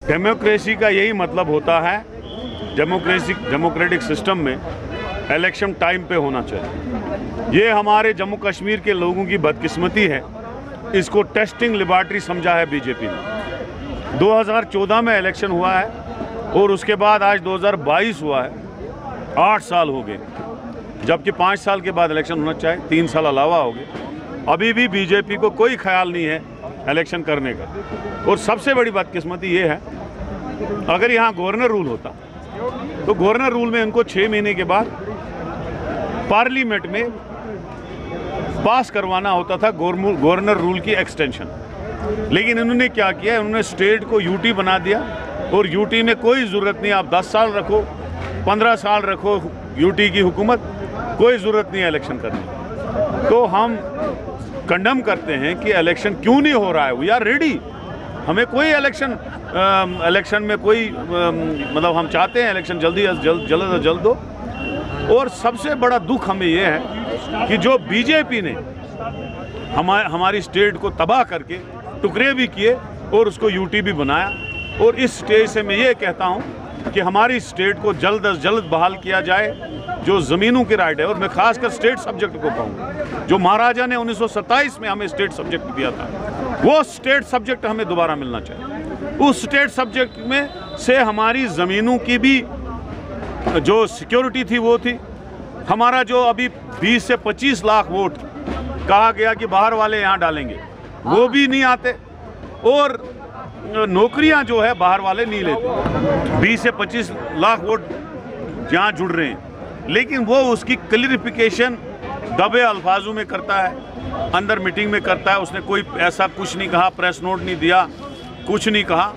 Democracy का यही मतलब होता है, डेमोक्रेटिक सिस्टम में इलेक्शन टाइम पे होना चाहिए। ये हमारे जम्मू कश्मीर के लोगों की बदकिस्मती है, इसको टेस्टिंग लेबॉरेटरी समझा है बीजेपी ने। 2014 में इलेक्शन हुआ है और उसके बाद आज 2022 हुआ है, 8 साल हो गए, जबकि 5 साल के बाद इलेक्शन होना चाहिए, 3 साल अलावा हो गए। अभी भी बीजेपी को कोई ख्याल नहीं है इलेक्शन करने का। और सबसे बड़ी बदकिस्मती ये है, अगर यहाँ गवर्नर रूल होता तो गवर्नर रूल में उनको 6 महीने के बाद पार्लियामेंट में पास करवाना होता था गवर्नर रूल की एक्सटेंशन। लेकिन इन्होंने क्या किया, उन्होंने स्टेट को यूटी बना दिया और यूटी में कोई ज़रूरत नहीं, आप 10 साल रखो, 15 साल रखो यूटी की हुकूमत, कोई ज़रूरत नहीं है इलेक्शन करने। तो हम कंडम करते हैं कि इलेक्शन क्यों नहीं हो रहा है। वी आर रेडी, हमें कोई इलेक्शन में कोई मतलब हम चाहते हैं इलेक्शन जल्द से जल्द दो। और सबसे बड़ा दुख हमें ये है कि जो बीजेपी ने हमारी स्टेट को तबाह करके टुकड़े भी किए और उसको यूटी भी बनाया। और इस स्टेज से मैं ये कहता हूँ कि हमारी स्टेट को जल्द से जल्द बहाल किया जाए, जो ज़मीनों की राइट है। और मैं खासकर स्टेट सब्जेक्ट को कहूँगा, जो महाराजा ने 1927 में हमें स्टेट सब्जेक्ट दिया था, वो स्टेट सब्जेक्ट हमें दोबारा मिलना चाहिए। उस स्टेट सब्जेक्ट में से हमारी ज़मीनों की भी जो सिक्योरिटी थी वो थी। हमारा जो अभी 20 से 25 लाख वोट कहा गया कि बाहर वाले यहाँ डालेंगे, वो भी नहीं आते। और नौकरियां जो है बाहर वाले नहीं लेते। 20 से 25 लाख वोट जहाँ जुड़ रहे हैं, लेकिन वो उसकी क्लियरिफिकेशन दबे अल्फाजों में करता है, अंदर मीटिंग में करता है। उसने कोई ऐसा कुछ नहीं कहा, प्रेस नोट नहीं दिया, कुछ नहीं कहा।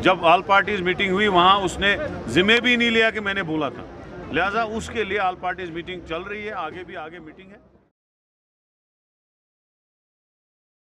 जब ऑल पार्टीज मीटिंग हुई वहाँ उसने जिम्मे भी नहीं लिया कि मैंने बोला था। लिहाजा उसके लिए ऑल पार्टीज मीटिंग चल रही है, आगे भी मीटिंग है।